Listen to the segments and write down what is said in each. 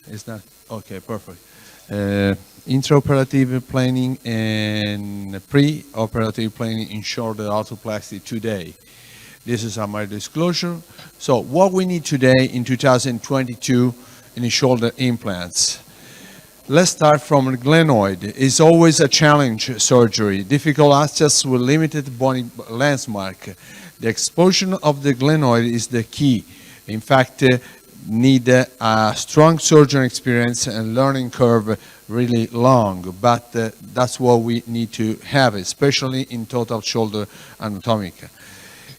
It's not? Okay, perfect. Intraoperative planning and pre-operative planning in shoulder arthroplasty today. This is my disclosure. So what we need today in 2022 in the shoulder implants. Let's start from the glenoid. It's always a challenge surgery. Difficult access with limited bony landmark. The exposure of the glenoid is the key. In fact, need a strong surgeon experience and learning curve really long, but that's what we need to have, especially in total shoulder anatomic.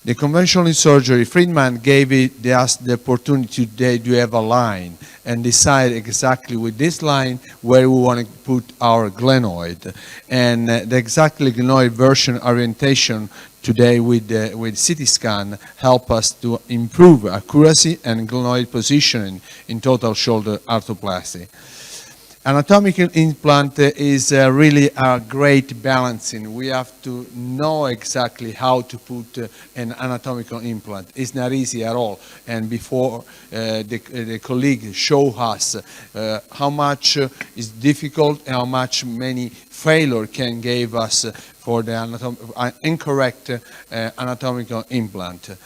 The conventional surgery, Friedman gave us the opportunity today to have a line and decide exactly with this line where we want to put our glenoid. And the exactly glenoid version orientation today with CT scan help us to improve accuracy and glenoid positioning in total shoulder arthroplasty. Anatomical implant is really a great balancing. We have to know exactly how to put an anatomical implant. It's not easy at all. And before the colleague show us how much is difficult and how much many failure can give us for the incorrect anatomical implant.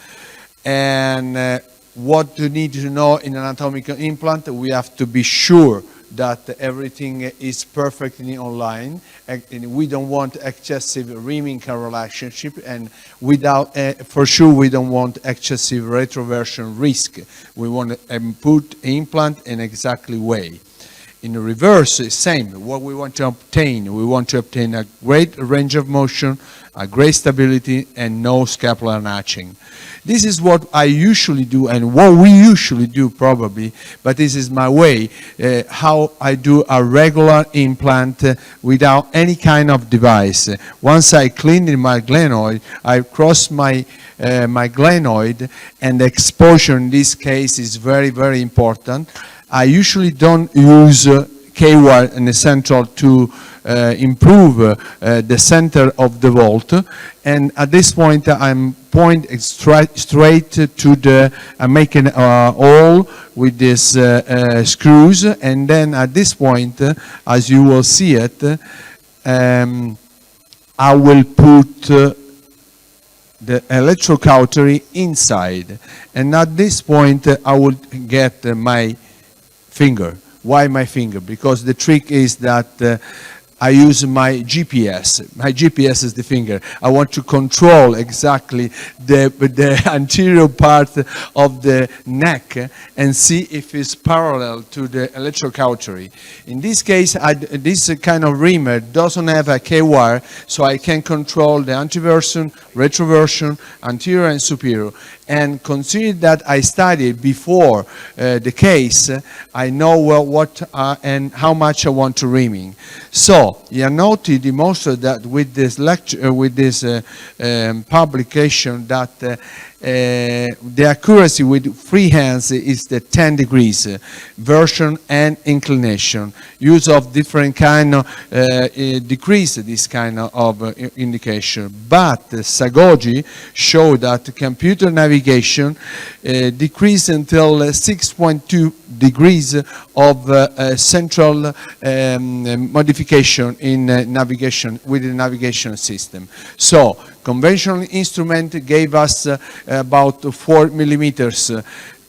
And what you need to know in anatomical implant, we have to be sure that everything is perfectly online, and we don't want excessive reaming relationship, and without, for sure, we don't want excessive retroversion risk. We want to put implant in exactly way. In the reverse, it's same. What we want to obtain, we want to obtain a great range of motion, a great stability, and no scapular notching. This is what I usually do and what we usually do probably, but this is my way, how I do a regular implant without any kind of device. Once I clean my glenoid, I cross my glenoid, and the exposure in this case is very, very important. I usually don't use K-wire in the central to improve the center of the vault, and at this point I'm pointing straight to the, I'm making a hole with these screws, and then at this point, as you will see it, I will put the electrocautery inside, and at this point I will get my finger. Why my finger? Because the trick is that I use my GPS. My GPS is the finger. I want to control exactly the anterior part of the neck and see if it's parallel to the electrocautery. In this case, this kind of reamer doesn't have a K-wire, so I can control the anteversion, retroversion, anterior and superior. And consider that I studied before the case, I know well what and how much I want to reaming. So Iannotti demonstrated that with this lecture, with this publication, that the accuracy with free hands is the 10 degrees version and inclination. Use of different kind of decrease this kind of indication. But Sagoji showed that computer navigation decreased until 6.2 degrees of central modification in navigation with the navigation system. So conventional instrument gave us about 4 millimeters.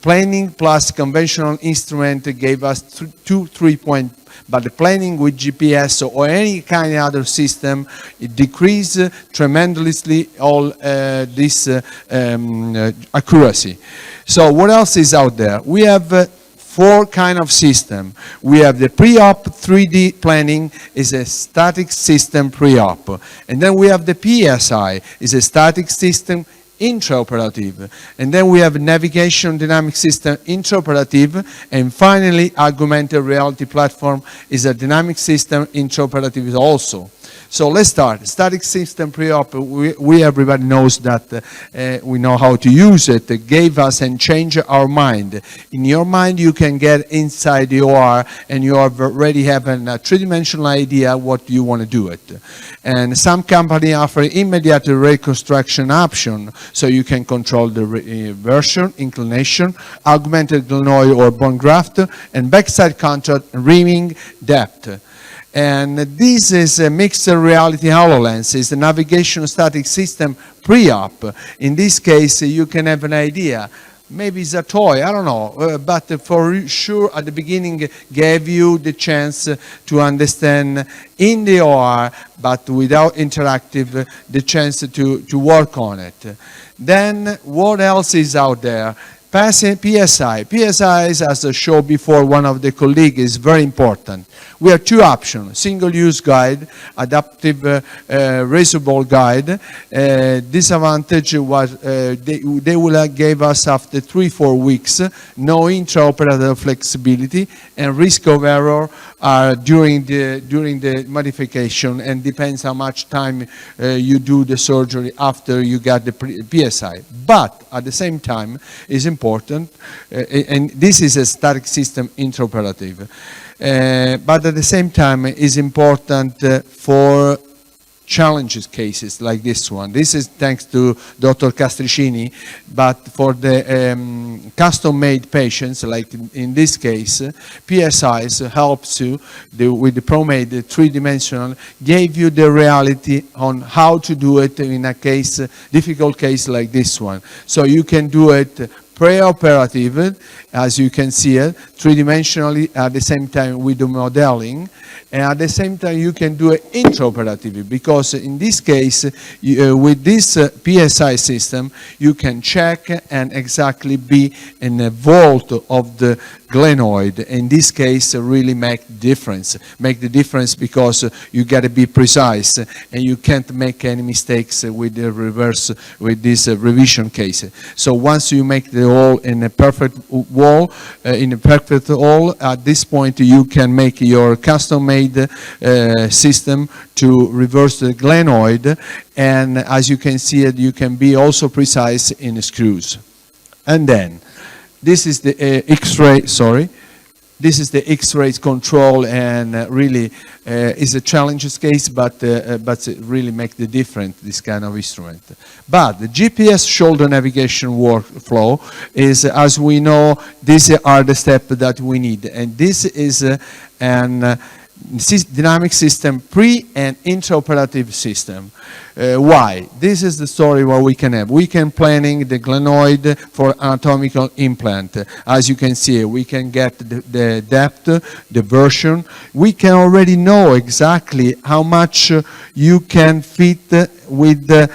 Planing plus conventional instrument gave us 3 point. But the planing with GPS or any kind of other system, it decreased tremendously all this accuracy. So what else is out there? We have 4 kind of system. We have the pre-op 3D planning, is a static system pre-op. And then we have the PSI, is a static system intraoperative. And then we have navigation dynamic system intraoperative. And finally, augmented reality platform is a dynamic system intraoperative also. So let's start. Static system pre-op, we everybody knows that we know how to use it. It gave us and changed our mind. In your mind, you can get inside the OR and you already have a three-dimensional idea what you want to do it. And some company offer immediate reconstruction option, so you can control the version, inclination, augmented glenoid or bone graft, and backside contact, reaming, depth. And this is a mixed reality HoloLens. It's a navigation static system pre-op. In this case, you can have an idea. Maybe it's a toy, I don't know, but for sure at the beginning gave you the chance to understand in the OR, but without interactive, the chance to work on it. Then what else is out there? PSI. PSI, as I showed before, one of the colleagues, is very important. We have two options: single-use guide, adaptive raisable guide. Disadvantage was they will give us after 3-4 weeks no intra-operative flexibility, and risk of error during the modification, and depends how much time you do the surgery after you got the PSI. But at the same time, is important, and this is a static system intraoperative. But at the same time, is important for challenges cases like this one. This is thanks to Dr. Castricini, but for the custom-made patients, like in this case, PSIs helps you with the ProMade three-dimensional, gave you the reality on how to do it in a case, difficult case like this one. So you can do it pre-operative, as you can see it, three-dimensionally at the same time with the modeling, and at the same time you can do it intraoperatively, because in this case, with this PSI system, you can check and exactly be in a vault of the glenoid. In this case, really make the difference because you got to be precise and you can't make any mistakes with the reverse, with this revision case. So once you make the hole in a perfect wall, at this point you can make your custom-made system to reverse the glenoid, and as you can see it, you can be also precise in screws. And then this is the X-ray, this is the X-ray control, and really is a challenges case, but it really make the difference, this kind of instrument. But the GPS shoulder navigation workflow is, as we know, these are the steps that we need, and this is an dynamic system pre and intraoperative system. Why? This is the story what we can have. We can planning the glenoid for anatomical implant. As you can see, we can get the depth, the version. We can already know exactly how much you can fit with the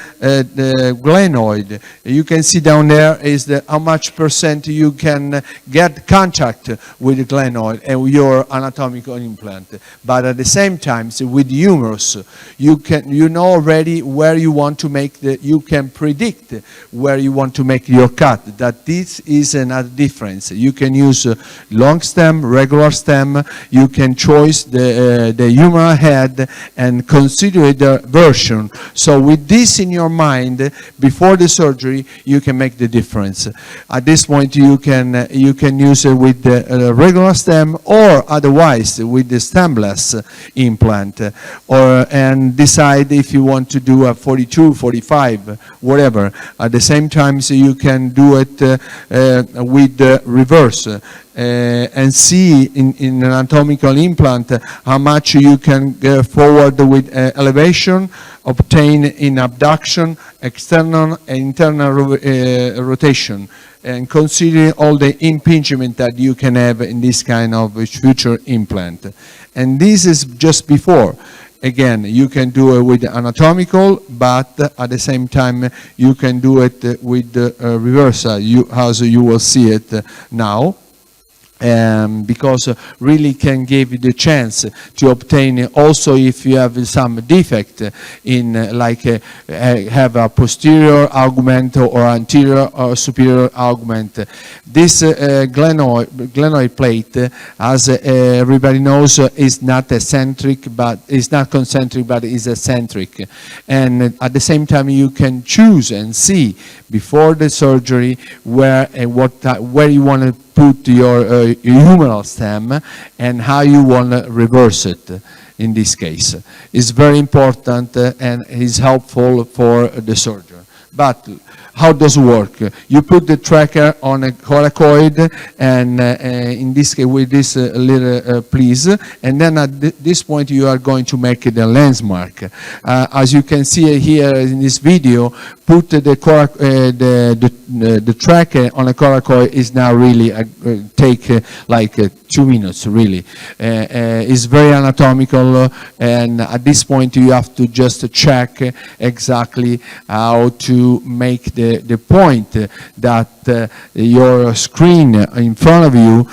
glenoid. You can see down there is how much percent you can get contact with the glenoid and your anatomical implant. But at the same time, so with humerus, you know already where you want to make you can predict where you want to make your cut. That this is another difference. You can use long stem, regular stem. You can choose the humeral head and consider the version. So with this in your mind, before the surgery, you can make the difference. At this point, you can use it with the regular stem, or otherwise with the stemless implant, and decide if you want to do a 42, 45, whatever. At the same time, so you can do it with the reverse. And see in an anatomical implant how much you can go forward with elevation, obtain in abduction, external and internal rotation, and considering all the impingement that you can have in this kind of future implant. And this is just before. Again, you can do it with anatomical, but at the same time you can do it with the reversal, as you will see it now. because really can give you the chance to obtain also if you have some defect in have a posterior augment or anterior or superior augment. This glenoid plate, as everybody knows, is not eccentric, but is not concentric, but is eccentric. And at the same time, you can choose and see before the surgery where you want to put your humeral stem and how you want to reverse it in this case. It's very important and is helpful for the surgeon. But how does it work? You put the tracker on a coracoid, and in this case with this little please, and then at this point you are going to make the lens mark. As you can see here in this video, put the tracker on a coracoid is now really take like 2 minutes really. It's very anatomical, and at this point you have to just check exactly how to make the point that your screen in front of you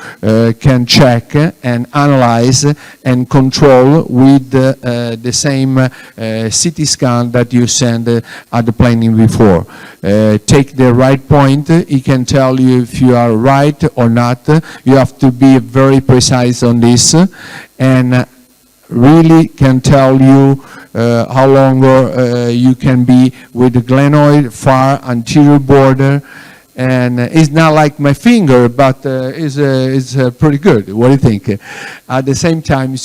can check and analyze and control with the same CT scan that you send at the planning before. Take the right point. It can tell you if you are right or not. You have to be very precise on this, and really can tell you how long you can be with the glenoid far anterior border. And it's not like my finger, but it's pretty good. What do you think? At the same time,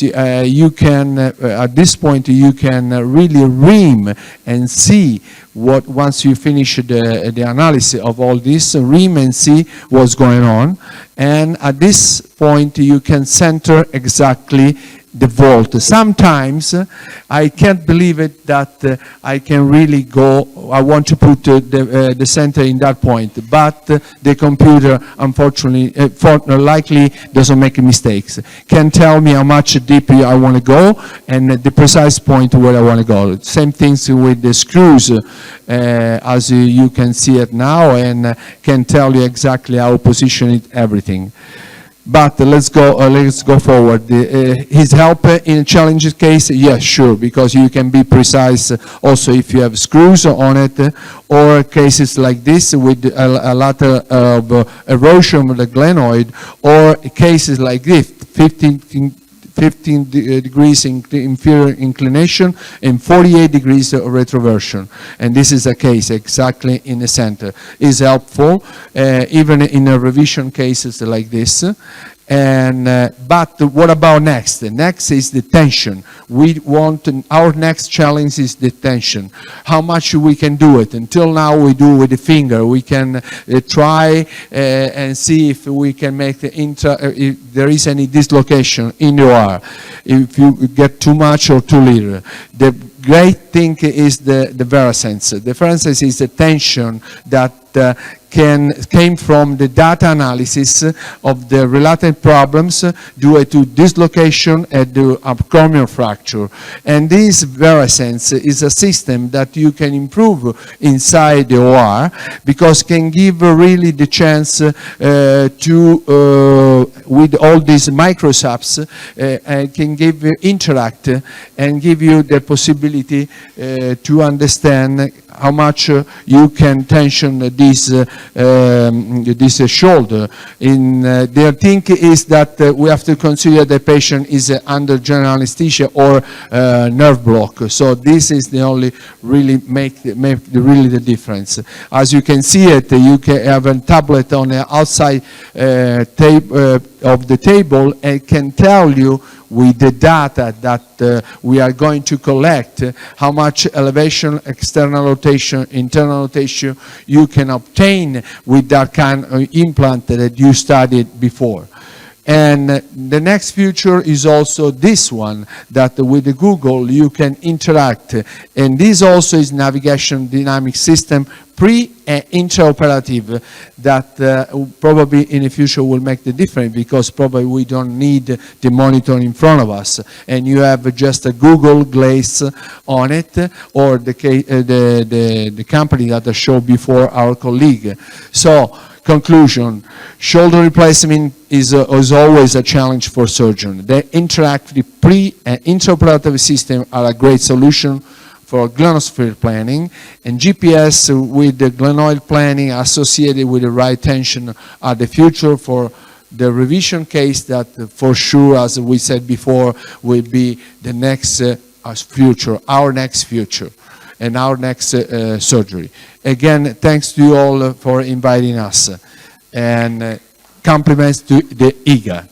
you can, at this point, you can really ream and see what, once you finish the analysis of all this, ream and see what's going on. And at this point, you can center exactly the vault. Sometimes I can't believe it that I can really go, I want to put the center in that point, but the computer unfortunately, likely doesn't make mistakes. Can tell me how much deep I want to go and the precise point where I want to go. Same things with the screws, as you can see it now, and can tell you exactly how to position it, everything. But let's go forward. His help in a challenging case, yes, sure, because you can be precise also if you have screws on it, or cases like this with a lot of erosion of the glenoid, or cases like this, 15 degrees inferior inclination and 48 degrees of retroversion. And this is a case exactly in the center. Is helpful, even in a revision cases like this. And but what about next? The next is the tension. We want, our next challenge is the tension. How much we can do it? Until now we do with the finger. We can try and see if we can make the if there is any dislocation in the OR, if you get too much or too little. The great thing is the Verasense. The Verasense is the tension that came from the data analysis of the related problems due to dislocation and the acromion fracture. And this Verasense is a system that you can improve inside the OR, because can give really the chance to, with all these microsubs, can give interact and give you the possibility to understand how much you can tension this shoulder. Their thing is that we have to consider the patient is under general anesthesia or nerve block. So this is the only really make really the difference. As you can see it, you can have a tablet on the outside of the table and can tell you with the data that we are going to collect how much elevation, external rotation, internal rotation you can obtain with that kind of implant that you studied before. And the next feature is also this one, that with the Google you can interact. And this also is navigation dynamic system, pre and intraoperative, that probably in the future will make the difference, because probably we don't need the monitor in front of us. And you have just a Google Glass on it, or the company that I showed before, our colleague. So Conclusion, shoulder replacement is always a challenge for surgeons. The interactive pre- and intraoperative system are a great solution for glenosphere planning, and GPS with the glenoid planning associated with the right tension are the future for the revision case that for sure, as we said before, will be the next future, our next future, and our next surgery. Again, thanks to you all for inviting us, and compliments to the IGA.